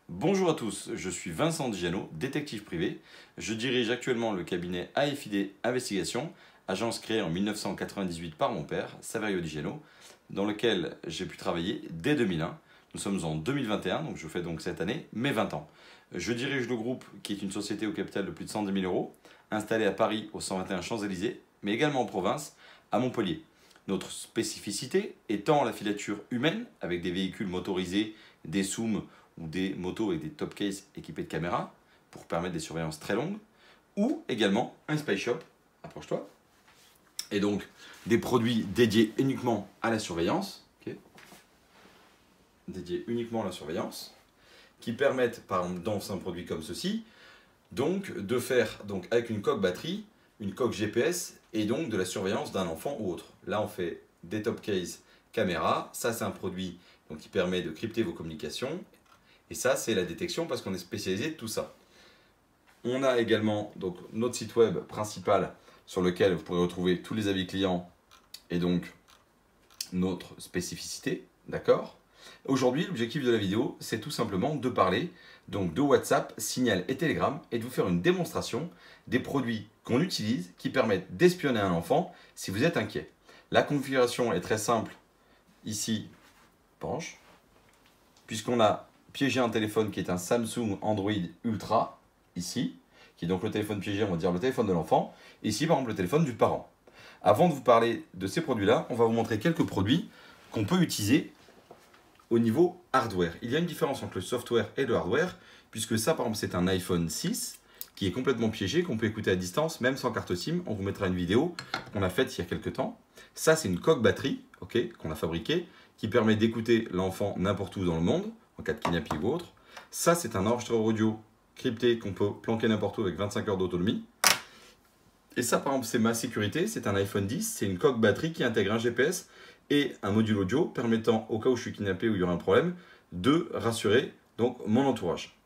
Bonjour à tous, je suis Vincent Dijano, détective privé. Je dirige actuellement le cabinet AFID Investigation, agence créée en 1998 par mon père, Saverio Dijano, dans lequel j'ai pu travailler dès 2001. Nous sommes en 2021, donc je fais donc cette année mes 20 ans. Je dirige le groupe qui est une société au capital de plus de 110 000 euros, installée à Paris au 121 Champs-Élysées, mais également en province, à Montpellier. Notre spécificité étant la filature humaine, avec des véhicules motorisés, des zooms ou des motos avec des top cases équipés de caméras pour permettre des surveillances très longues, ou également un spy shop, approche-toi, et donc des produits dédiés uniquement à la surveillance, dédiés uniquement à la surveillance, qui permettent, par exemple dans un produit comme ceci, donc de faire donc avec une coque batterie, une coque GPS et donc de la surveillance d'un enfant ou autre. Là on fait des top case caméra, ça c'est un produit donc, qui permet de crypter vos communications. Et ça, c'est la détection parce qu'on est spécialisé de tout ça. On a également donc, notre site web principal sur lequel vous pourrez retrouver tous les avis clients et donc notre spécificité. D'accord ? Aujourd'hui, l'objectif de la vidéo, c'est tout simplement de parler donc, de WhatsApp, Signal et Telegram et de vous faire une démonstration des produits qu'on utilise qui permettent d'espionner un enfant si vous êtes inquiet. La configuration est très simple. Ici, penche, puisqu'on a piégé un téléphone qui est un Samsung Android Ultra, ici, qui est donc le téléphone piégé, on va dire le téléphone de l'enfant, et ici par exemple le téléphone du parent. Avant de vous parler de ces produits-là, on va vous montrer quelques produits qu'on peut utiliser au niveau hardware. Il y a une différence entre le software et le hardware, puisque ça par exemple c'est un iPhone 6 qui est complètement piégé, qu'on peut écouter à distance, même sans carte SIM. On vous mettra une vidéo qu'on a faite il y a quelques temps. Ça c'est une coque batterie qu'on a fabriquée, qui permet d'écouter l'enfant n'importe où dans le monde, en cas de kidnapping ou autre. Ça, c'est un enregistreur audio crypté qu'on peut planquer n'importe où avec 25 heures d'autonomie. Et ça, par exemple, c'est ma sécurité. C'est un iPhone 10. C'est une coque batterie qui intègre un GPS et un module audio permettant, au cas où je suis kidnappé ou il y aura un problème, de rassurer donc, mon entourage.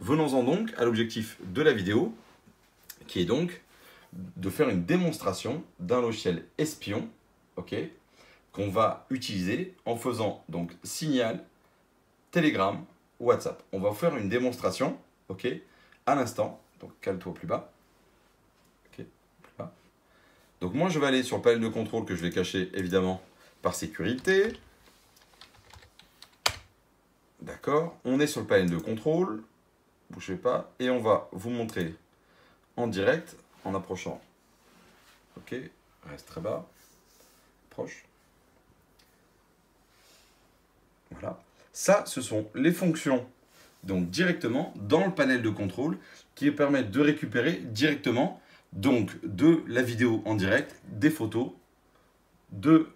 Venons-en donc à l'objectif de la vidéo, qui est donc de faire une démonstration d'un logiciel espion, qu'on va utiliser en faisant donc Signal, Telegram, WhatsApp. On va faire une démonstration, à l'instant. Donc cale-toi plus bas. Plus bas. Donc moi je vais aller sur le panel de contrôle que je vais cacher évidemment par sécurité. D'accord. On est sur le panel de contrôle. Bougez pas. Et on va vous montrer en direct en approchant. Reste très bas. Proche. Voilà. Ça, ce sont les fonctions donc directement dans le panel de contrôle qui permettent de récupérer directement donc de la vidéo en direct, des photos, de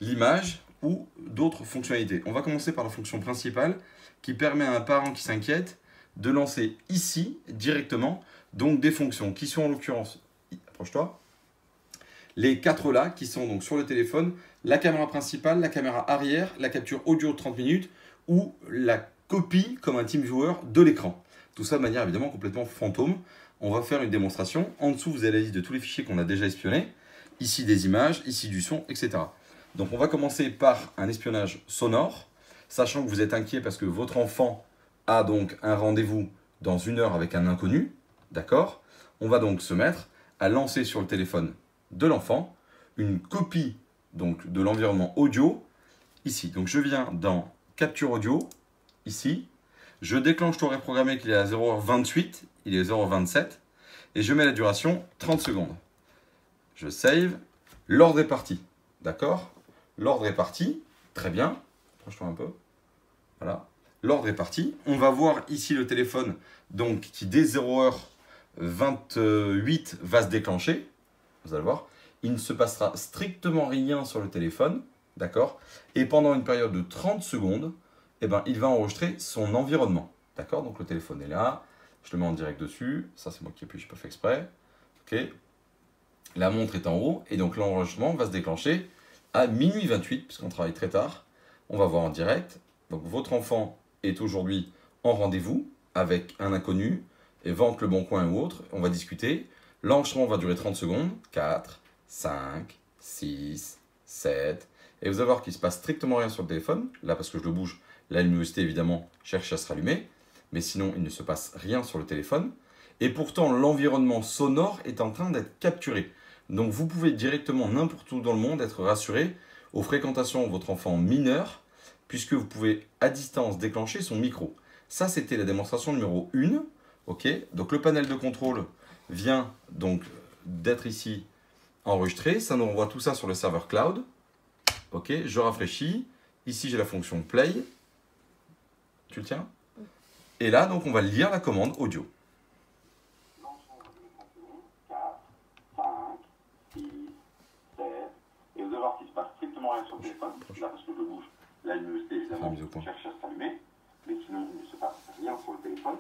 l'image ou d'autres fonctionnalités. On va commencer par la fonction principale qui permet à un parent qui s'inquiète de lancer ici directement donc des fonctions qui sont en l'occurrence, approche-toi, les quatre là qui sont donc sur le téléphone, la caméra principale, la caméra arrière, la capture audio de 30 minutes ou la copie comme un TeamViewer de l'écran. Tout ça de manière évidemment complètement fantôme. On va faire une démonstration. En dessous, vous avez la liste de tous les fichiers qu'on a déjà espionnés. Ici des images, ici du son, etc. Donc on va commencer par un espionnage sonore, sachant que vous êtes inquiet parce que votre enfant a donc un rendez-vous dans 1 heure avec un inconnu. D'accord ? On va donc se mettre à lancer sur le téléphone de l'enfant une copie donc, de l'environnement audio ici. Donc je viens dans capture audio, ici. Je déclenche l'horaire programmé qu'il est à 0h28, il est 0h27. Et je mets la duration 30 secondes. Je save. L'ordre est parti. D'accord? L'ordre est parti. Très bien. Approche-toi un peu. Voilà. L'ordre est parti. On va voir ici le téléphone donc, qui dès 0h28 va se déclencher. Vous allez voir. Il ne se passera strictement rien sur le téléphone. D'accord? Et pendant une période de 30 secondes, il va enregistrer son environnement. D'accord? Donc le téléphone est là. Je le mets en direct dessus. Ça, c'est moi qui appuie, je n'ai pas fait exprès. La montre est en haut. Et donc l'enregistrement va se déclencher à minuit 28, puisqu'on travaille très tard. On va voir en direct. Donc votre enfant est aujourd'hui en rendez-vous avec un inconnu, et vente Le Bon Coin ou autre. On va discuter. L'enregistrement va durer 30 secondes. 4, 5, 6, 7. Et vous allez voir qu'il ne se passe strictement rien sur le téléphone. Là, parce que je le bouge, La luminosité, évidemment, cherche à se rallumer, mais sinon, il ne se passe rien sur le téléphone. Et pourtant, l'environnement sonore est en train d'être capturé. Donc, vous pouvez directement, n'importe où dans le monde, être rassuré aux fréquentations de votre enfant mineur, puisque vous pouvez, à distance, déclencher son micro. Ça, c'était la démonstration numéro 1. Okay, donc, le panel de contrôle vient donc d'être ici enregistré. Ça nous renvoie tout ça sur le serveur cloud. Ok, je rafraîchis. Ici, j'ai la fonction play. Tu le tiens? Et là, donc, on va lire la commande audio. 4, 5, 6, 7. Et vous allez voir qu'il ne se passe strictement rien sur le téléphone. Là, parce que je bouge, la luminosité, évidemment, cherche à se rallumer. Mais sinon, il ne se passe rien sur le téléphone.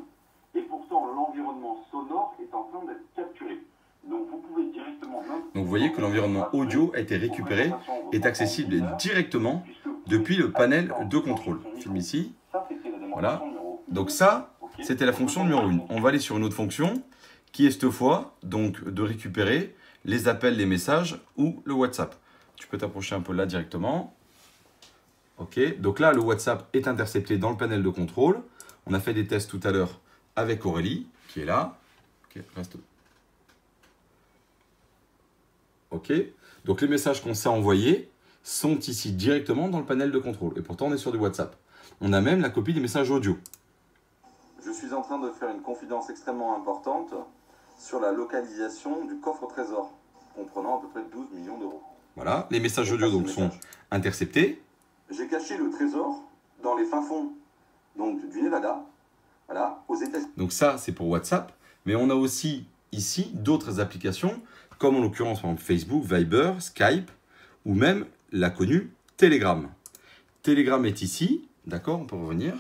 Et pourtant, l'environnement sonore est en train d'être capturé. Donc, vous pouvez directement... Donc, vous voyez que l'environnement audio a été récupéré, est accessible directement depuis le panel de contrôle. Je filme ici. Voilà. Donc ça, c'était la fonction numéro 1. On va aller sur une autre fonction qui est cette fois donc de récupérer les appels, les messages ou le WhatsApp. Tu peux t'approcher un peu là directement. Ok. Donc là, le WhatsApp est intercepté dans le panel de contrôle. On a fait des tests tout à l'heure avec Aurélie qui est là. Ok, reste. Ok. Donc les messages qu'on s'est envoyés sont ici directement dans le panel de contrôle. Et pourtant, on est sur du WhatsApp. On a même la copie des messages audio. Je suis en train de faire une confidence extrêmement importante sur la localisation du coffre-trésor, comprenant à peu près 12 millions d'euros. Voilà, les messages audio donc sont interceptés. J'ai caché le trésor dans les fins fonds donc, du Nevada, voilà, aux États-Unis. Donc ça, c'est pour WhatsApp. Mais on a aussi ici d'autres applications, comme en l'occurrence par exemple, Facebook, Viber, Skype, ou même la connue Telegram. Telegram est ici, d'accord, on peut revenir.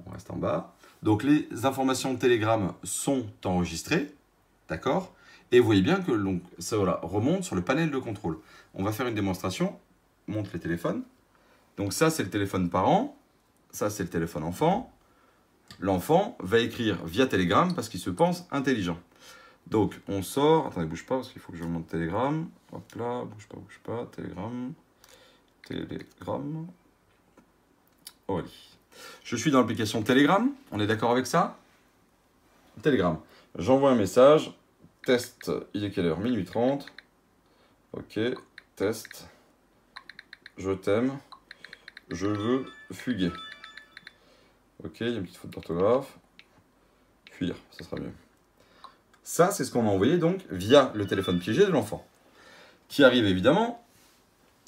On reste en bas. Donc les informations de Telegram sont enregistrées, d'accord. Et vous voyez bien que donc, ça voilà, remonte sur le panel de contrôle. On va faire une démonstration. On montre les téléphones. Donc ça, c'est le téléphone parent. Ça, c'est le téléphone enfant. L'enfant va écrire via Telegram parce qu'il se pense intelligent. Donc, on sort. Attendez, bouge pas parce qu'il faut que je monte Telegram. Hop là, bouge pas. Telegram. Telegram. Oh, allez. Je suis dans l'application Telegram. On est d'accord avec ça? Telegram. J'envoie un message. Test. Il est quelle heure? Minuit 30. Ok. Test. Je t'aime. Je veux fuguer. Ok, il y a une petite faute d'orthographe. Fuir, ça sera mieux. Ça, c'est ce qu'on a envoyé donc via le téléphone piégé de l'enfant. Qui arrive évidemment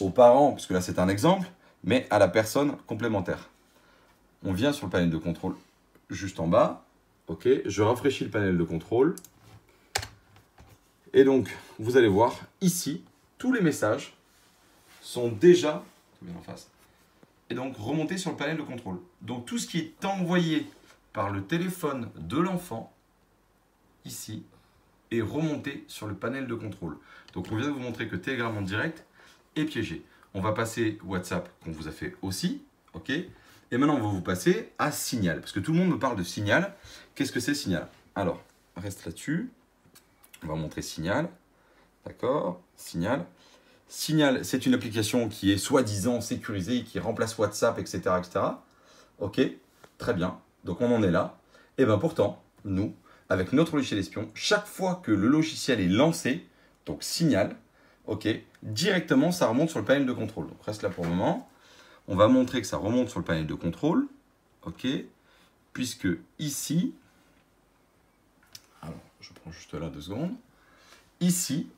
aux parents, puisque là c'est un exemple, mais à la personne complémentaire. On vient sur le panel de contrôle juste en bas. Ok, je rafraîchis le panel de contrôle. Et donc, vous allez voir ici, tous les messages sont déjà en face. Et donc remontés sur le panel de contrôle. Donc tout ce qui est envoyé par le téléphone de l'enfant, ici, est remonté sur le panel de contrôle. Donc on vient de vous montrer que Telegram en direct est piégé. On va passer WhatsApp qu'on vous a fait aussi. Ok. Et maintenant on va vous passer à Signal. Parce que tout le monde me parle de Signal. Qu'est-ce que c'est Signal? Alors, reste là-dessus. On va montrer Signal. D'accord. Signal. Signal, c'est une application qui est soi-disant sécurisée, qui remplace WhatsApp, etc., etc. Ok, très bien. Donc on en est là. Et bien pourtant, nous, avec notre logiciel espion, chaque fois que le logiciel est lancé, donc Signal, ok, directement ça remonte sur le panel de contrôle. Donc reste là pour le moment. On va montrer que ça remonte sur le panel de contrôle, ok, puisque ici, alors je prends juste là 2 secondes, ici,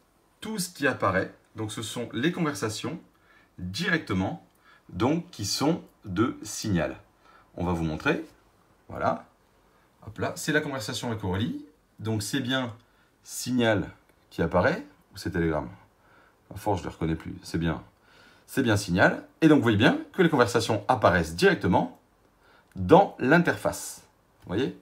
tout ce qui apparaît, donc ce sont les conversations directement, donc qui sont de Signal. On va vous montrer, voilà, hop là, c'est la conversation avec Aurélie, donc c'est bien Signal qui apparaît, ou c'est Telegram? À force, je ne les reconnais plus, c'est bien Signal, et donc vous voyez bien que les conversations apparaissent directement dans l'interface, vous voyez?